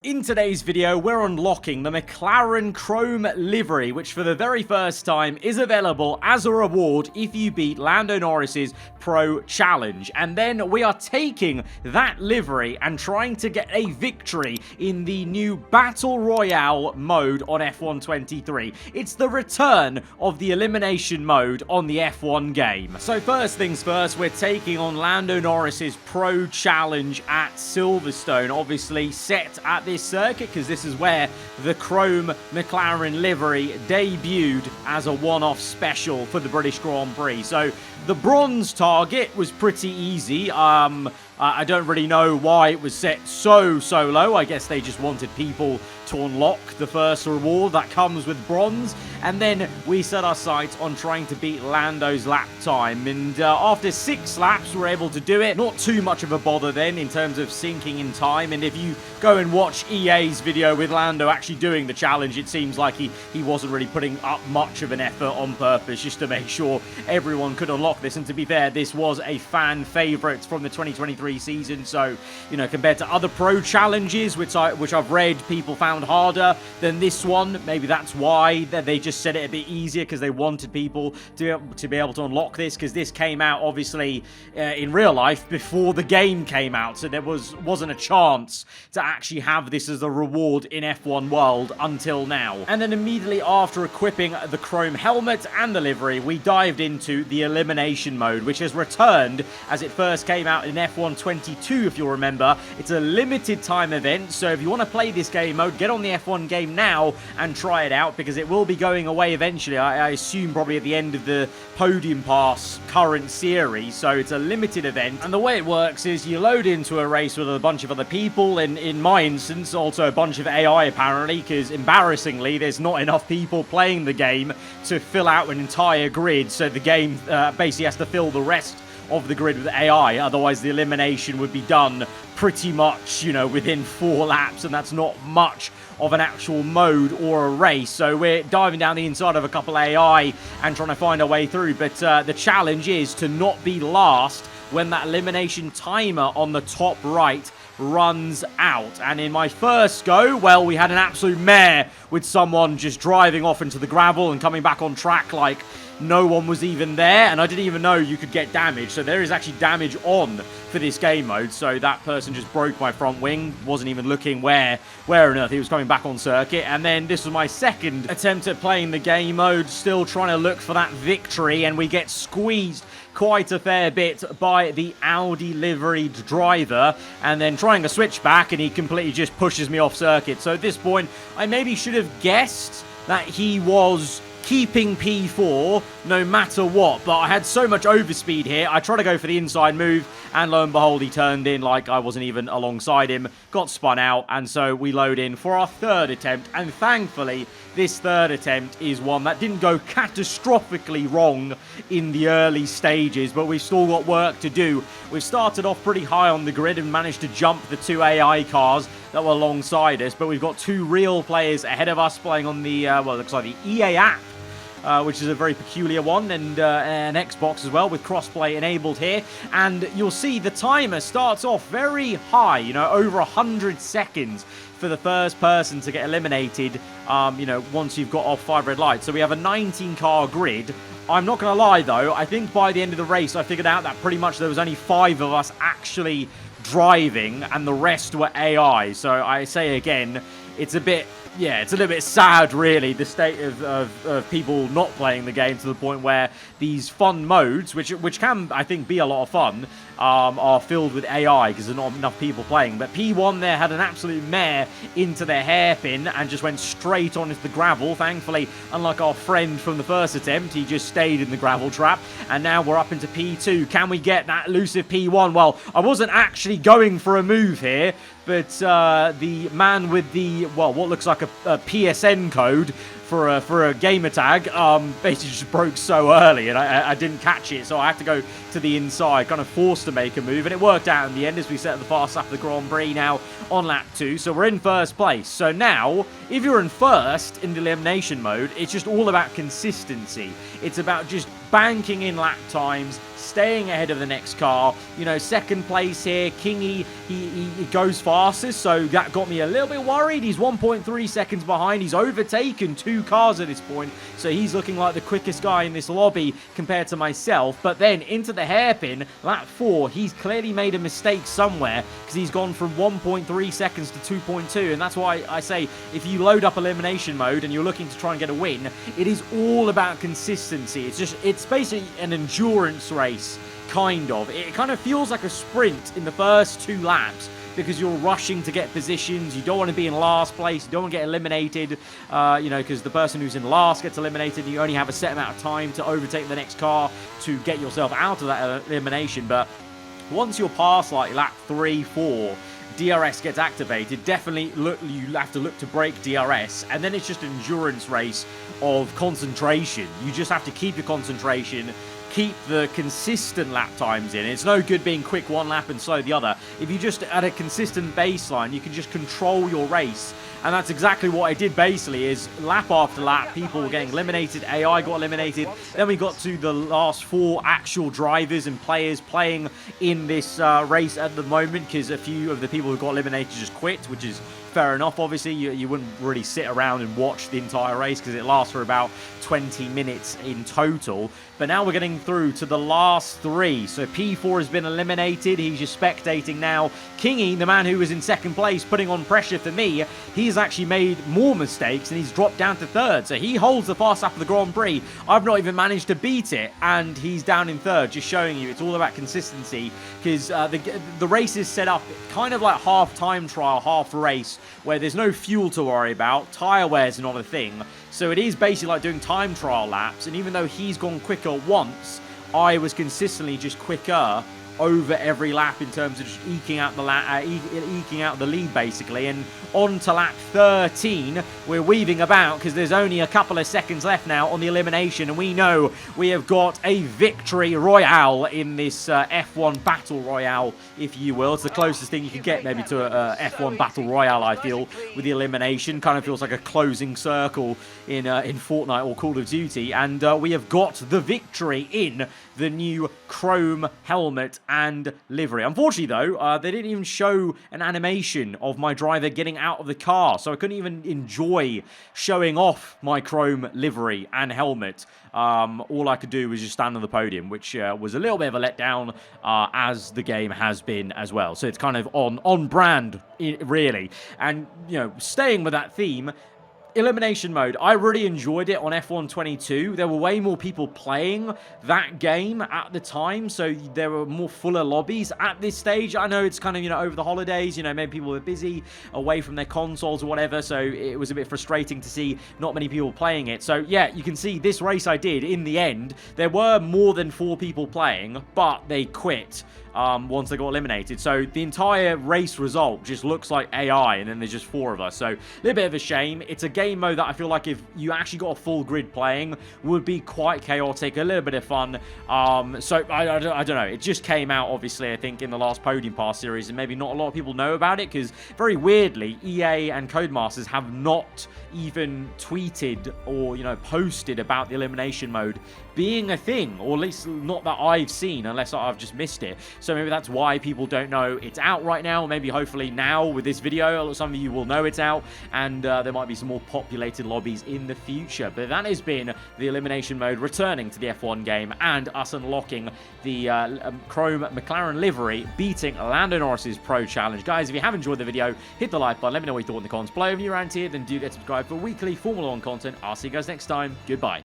In today's video, we're unlocking the McLaren Chrome Livery, which for the very first time is available as a reward if you beat Lando Norris's Pro Challenge. And then we are taking that livery and trying to get a victory in the new Battle Royale mode on F1 23. It's the return of the Elimination mode on the F1 game. So first things first, we're taking on Lando Norris's Pro Challenge at Silverstone, obviously set at this circuit because this is where the Chrome McLaren livery debuted as a one-off special for the British Grand Prix. So the bronze target was pretty easy. I don't really know why it was set so low. I guess they just wanted people to unlock the first reward that comes with bronze. And then we set our sights on trying to beat Lando's lap time. And after 6 laps, we're able to do it. Not too much of a bother then in terms of sinking in time. And if you go and watch EA's video with Lando actually doing the challenge, it seems like he wasn't really putting up much of an effort on purpose just to make sure everyone could unlock this. And to be fair, this was a fan favorite from the 2023 season. So, you know, compared to other pro challenges, which I've read people found harder than this one, maybe that's why they just set it a bit easier, because they wanted people to be able to unlock this, because this came out obviously in real life before the game came out, so there wasn't a chance to actually have this as a reward in F1 World until now. And then immediately after equipping the chrome helmet and the livery, we dived into the Elimination mode, which has returned as it first came out in F1 22, if you'll remember. It's a limited time event, so if you want to play this game mode, get on the F1 game now and try it out, because it will be going away eventually. I assume probably at the end of the Podium Pass current series, so it's a limited event. And the way it works is you load into a race with a bunch of other people, and in my instance also a bunch of AI apparently, because embarrassingly there's not enough people playing the game to fill out an entire grid, so the game basically has to fill the rest of the grid with AI, otherwise the elimination would be done pretty much, you know, within 4 laps, and that's not much of an actual mode or a race. So we're diving down the inside of a couple AI and trying to find our way through, but the challenge is to not be last when that elimination timer on the top right runs out. And in my first go, well, we had an absolute mare with someone just driving off into the gravel and coming back on track like no one was even there, and I didn't even know you could get damage. So there is actually damage on for this game mode. So that person just broke my front wing, wasn't even looking where on earth he was coming back on circuit. And then this was my second attempt at playing the game mode, still trying to look for that victory, and we get squeezed quite a fair bit by the Audi liveried driver, and then trying to switch back, and he completely just pushes me off circuit. So at this point, I maybe should have guessed that he was keeping P4 no matter what, but I had so much overspeed here. I tried to go for the inside move, and lo and behold, he turned in like I wasn't even alongside him, got spun out, and so we load in for our third attempt. And thankfully, this third attempt is one that didn't go catastrophically wrong in the early stages, but we've still got work to do. We've started off pretty high on the grid and managed to jump the 2 AI cars that were alongside us, but we've got 2 real players ahead of us playing on the, well, it looks like the EA app, which is a very peculiar one, and an Xbox as well with crossplay enabled here. And you'll see the timer starts off very high, you know, over 100 seconds for the first person to get eliminated, you know, once you've got off 5 red lights. So we have a 19-car grid. I'm not going to lie, though, I think by the end of the race, I figured out that pretty much there was only 5 of us actually driving, and the rest were AI. So I say again, it's a bit, yeah, it's a little bit sad, really, the state of people not playing the game, to the point where these fun modes, which can, I think, be a lot of fun, are filled with AI because there's not enough people playing. But P1 there had an absolute mare into their hairpin and just went straight on into the gravel. Thankfully, unlike our friend from the first attempt, he just stayed in the gravel trap. And now we're up into P2. Can we get that elusive P1? Well, I wasn't actually going for a move here, but the man with the, well, what looks like a PSN code for a gamer tag basically just broke so early, and I didn't catch it, so I had to go to the inside, kind of forced to make a move, and it worked out in the end as we set at the fast lap of the Grand Prix now on lap 2. So we're in first place. So now, if you're in first in the elimination mode, it's just all about consistency. It's about just banking in lap times, staying ahead of the next car. You know, second place here, Kingy, he goes fastest, so that got me a little bit worried. He's 1.3 seconds behind. He's overtaken 2 cars at this point, so he's looking like the quickest guy in this lobby compared to myself. But then into the hairpin, lap 4, he's clearly made a mistake somewhere, because he's gone from 1.3 seconds to 2.2, and that's why I say if you load up elimination mode and you're looking to try and get a win, it is all about consistency. It's basically an endurance race, kind of. It kind of feels like a sprint in the first 2 laps, because you're rushing to get positions. You don't want to be in last place. You don't want to get eliminated, you know, because the person who's in last gets eliminated. You only have a set amount of time to overtake the next car to get yourself out of that elimination. But once you're past like lap 3, 4, DRS gets activated. Definitely you have to look to break DRS, and then it's just an endurance race of concentration. You just have to keep your concentration, keep the consistent lap times in. It's no good being quick one lap and slow the other. If you just at a consistent baseline, you can just control your race. And that's exactly what I did, basically, is lap after lap, people were getting eliminated, AI got eliminated, then we got to the last 4 actual drivers and players playing in this race at the moment, because a few of the people who got eliminated just quit, which is fair enough. Obviously, you wouldn't really sit around and watch the entire race, because it lasts for about 20 minutes in total. But now we're getting through to the last 3. So P4 has been eliminated. He's just spectating now. Kingy, the man who was in second place, putting on pressure for me, he's actually made more mistakes and he's dropped down to 3rd. So he holds the fast lap of the Grand Prix. I've not even managed to beat it, and he's down in 3rd, just showing you it's all about consistency, because the race is set up kind of like half time trial, half race, where there's no fuel to worry about. Tyre wear's not a thing. So it is basically like doing time trial laps, and even though he's gone quicker once, I was consistently just quicker over every lap in terms of just eking out the lead, basically. And on to lap 13, we're weaving about, because there's only a couple of seconds left now on the elimination, and we know we have got a victory royale in this F1 battle royale, if you will. It's the closest thing you could get maybe to a F1 battle royale, I feel, with the elimination. Kind of feels like a closing circle in Fortnite or Call of Duty, and we have got the victory in the new chrome helmet and livery. Unfortunately, though, they didn't even show an animation of my driver getting out of the car, so I couldn't even enjoy showing off my chrome livery and helmet. All I could do was just stand on the podium, which was a little bit of a letdown, as the game has been as well. So it's kind of on brand, really. And, you know, staying with that theme, elimination mode, I really enjoyed it on F1 22. There were way more people playing that game at the time, so there were more fuller lobbies at this stage. I know it's kind of, you know, over the holidays, you know, maybe people were busy away from their consoles or whatever, so it was a bit frustrating to see not many people playing it. So yeah, you can see this race I did, in the end, there were more than 4 people playing, but they quit once they got eliminated. So the entire race result just looks like AI, and then there's just 4 of us. So a little bit of a shame. It's a game mode that I feel like if you actually got a full grid playing, would be quite chaotic, a little bit of fun. So I don't know. It just came out, obviously, I think, in the last Podium Pass series, and maybe not a lot of people know about it, because very weirdly, EA and Codemasters have not even tweeted or, you know, posted about the elimination mode being a thing, or at least not that I've seen, unless I've just missed it. So maybe that's why people don't know it's out right now. Maybe hopefully now with this video, some of you will know it's out, and there might be some more populated lobbies in the future. But that has been the elimination mode returning to the F1 game, and us unlocking the chrome McLaren livery, beating Lando Norris's Pro Challenge. Guys, if you have enjoyed the video, hit the like button, let me know what you thought in the comments below. If you're around here, then do get subscribed for weekly Formula 1 content. I'll see you guys next time. Goodbye.